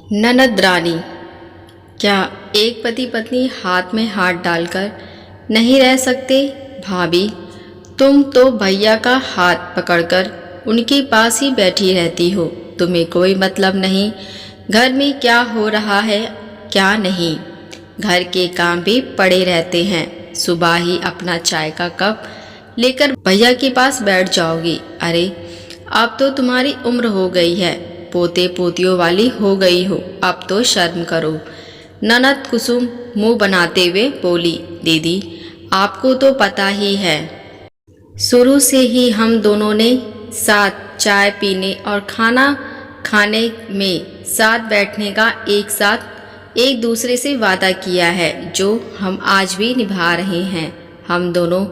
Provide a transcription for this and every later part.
ननद रानी, क्या एक पति पत्नी हाथ में हाथ डालकर नहीं रह सकते? भाभी, तुम तो भैया का हाथ पकड़कर उनके पास ही बैठी रहती हो। तुम्हें कोई मतलब नहीं घर में क्या हो रहा है क्या नहीं। घर के काम भी पड़े रहते हैं। सुबह ही अपना चाय का कप लेकर भैया के पास बैठ जाओगी। अरे अब तो तुम्हारी उम्र हो गई है, पोते पोतियों वाली हो गई हो, अब तो शर्म करो। ननद कुसुम मुंह बनाते हुए बोली, दीदी आपको तो पता ही है, शुरू से ही हम दोनों ने साथ चाय पीने और खाना खाने में साथ बैठने का एक साथ एक दूसरे से वादा किया है, जो हम आज भी निभा रहे हैं। हम दोनों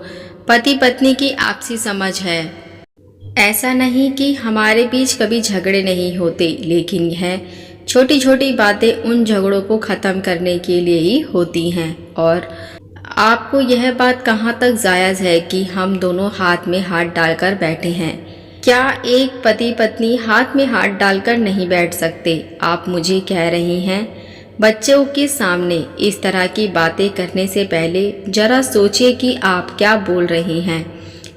पति पत्नी की आपसी समझ है। ऐसा नहीं कि हमारे बीच कभी झगड़े नहीं होते, लेकिन यह छोटी छोटी बातें उन झगड़ों को ख़त्म करने के लिए ही होती हैं। और आपको यह बात कहाँ तक जायज़ है कि हम दोनों हाथ में हाथ डालकर बैठे हैं? क्या एक पति पत्नी हाथ में हाथ डालकर नहीं बैठ सकते? आप मुझे कह रही हैं? बच्चों के सामने इस तरह की बातें करने से पहले जरा सोचिए कि आप क्या बोल रही हैं।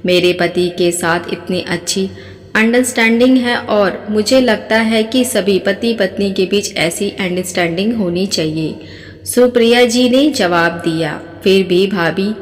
मेरे पति के साथ इतनी अच्छी अंडरस्टैंडिंग है और मुझे लगता है कि सभी पति पत्नी के बीच ऐसी अंडरस्टैंडिंग होनी चाहिए, सुप्रिया जी ने जवाब दिया। फिर भी भाभी,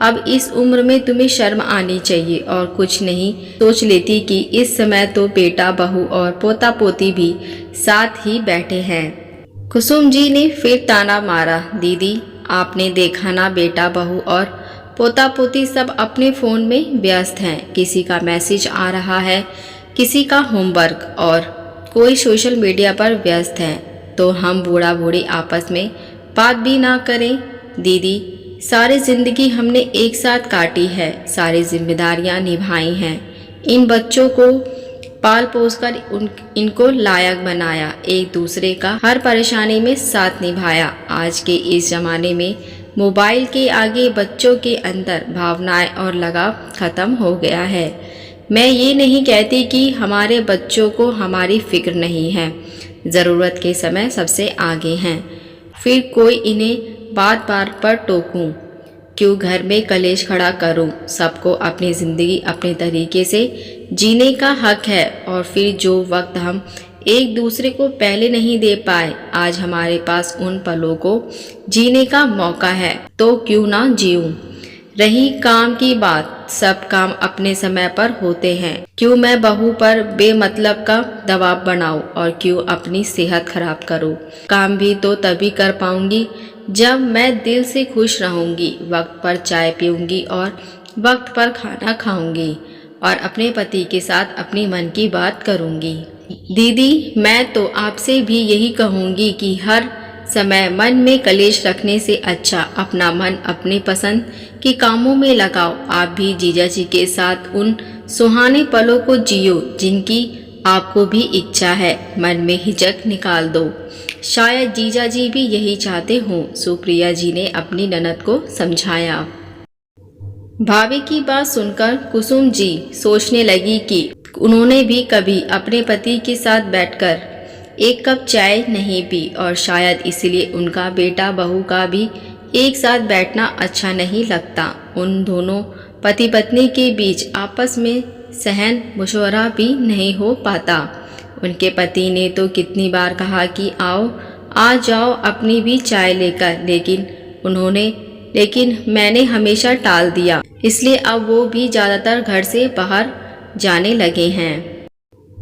अब इस उम्र में तुम्हें शर्म आनी चाहिए और कुछ नहीं सोच लेती कि इस समय तो बेटा बहू और पोता पोती भी साथ ही बैठे हैं। कुसुम जी ने फिर ताना मारा, दीदी आपने देखा ना, बेटा बहू और पोता पोती सब अपने फ़ोन में व्यस्त हैं। किसी का मैसेज आ रहा है, किसी का होमवर्क और कोई सोशल मीडिया पर व्यस्त है, तो हम बूढ़ा बूढ़ी आपस में बात भी ना करें? दीदी सारी ज़िंदगी हमने एक साथ काटी है, सारी जिम्मेदारियां निभाई हैं, इन बच्चों को पाल पोस कर इनको लायक बनाया, एक दूसरे का हर परेशानी में साथ निभाया। आज के इस ज़माने में मोबाइल के आगे बच्चों के अंदर भावनाएं और लगाव ख़त्म हो गया है। मैं ये नहीं कहती कि हमारे बच्चों को हमारी फिक्र नहीं है, ज़रूरत के समय सबसे आगे हैं, फिर कोई इन्हें बात बात पर टोकूं, क्यों घर में कलेश खड़ा करूं? सबको अपनी ज़िंदगी अपने तरीके से जीने का हक है। और फिर जो वक्त हम एक दूसरे को पहले नहीं दे पाए, आज हमारे पास उन पलों को जीने का मौका है, तो क्यों ना जीऊं? रही काम की बात, सब काम अपने समय पर होते हैं। क्यों मैं बहू पर बेमतलब का दबाव बनाऊं और क्यों अपनी सेहत खराब करूं? काम भी तो तभी कर पाऊंगी जब मैं दिल से खुश रहूंगी, वक्त पर चाय पीऊंगी और वक्त पर खाना खाऊंगी और अपने पति के साथ अपनी मन की बात करूंगी। दीदी मैं तो आपसे भी यही कहूंगी कि हर समय मन में कलेश रखने से अच्छा अपना मन अपने पसंद के कामों में लगाओ। आप भी जीजा जी के साथ उन सुहाने पलों को जियो जिनकी आपको भी इच्छा है। मन में हिचक निकाल दो, शायद जीजा जी भी यही चाहते हों, सुप्रिया जी ने अपनी ननद को समझाया। भाभी की बात सुनकर कुसुम जी सोचने लगी कि उन्होंने भी कभी अपने पति के साथ बैठकर एक कप चाय नहीं पी और शायद इसलिए उनका बेटा बहू का भी एक साथ बैठना अच्छा नहीं लगता। उन दोनों पति पत्नी के बीच आपस में सहन मुशवरा भी नहीं हो पाता। उनके पति ने तो कितनी बार कहा कि आओ आ जाओ अपनी भी चाय लेकर, लेकिन मैंने हमेशा टाल दिया, इसलिए अब वो भी ज़्यादातर घर से बाहर जाने लगे हैं।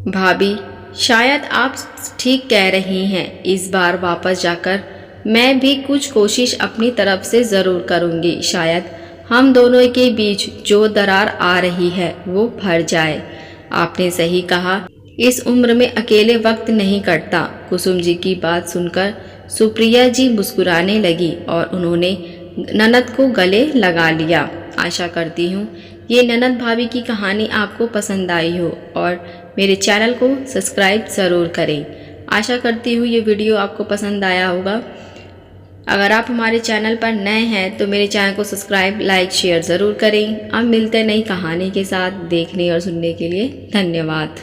भाभी शायद आप ठीक कह रही हैं, इस बार वापस जाकर मैं भी कुछ कोशिश अपनी तरफ से ज़रूर करूँगी, शायद हम दोनों के बीच जो दरार आ रही है वो भर जाए। आपने सही कहा, इस उम्र में अकेले वक्त नहीं कटता। कुसुम जी की बात सुनकर सुप्रिया जी मुस्कुराने लगी और उन्होंने ननद को गले लगा लिया। आशा करती हूँ ये ननद भाभी की कहानी आपको पसंद आई हो और मेरे चैनल को सब्सक्राइब ज़रूर करें। आशा करती हूँ ये वीडियो आपको पसंद आया होगा। अगर आप हमारे चैनल पर नए हैं तो मेरे चैनल को सब्सक्राइब, लाइक, शेयर ज़रूर करें। अब मिलते हैं नई कहानी के साथ। देखने और सुनने के लिए धन्यवाद।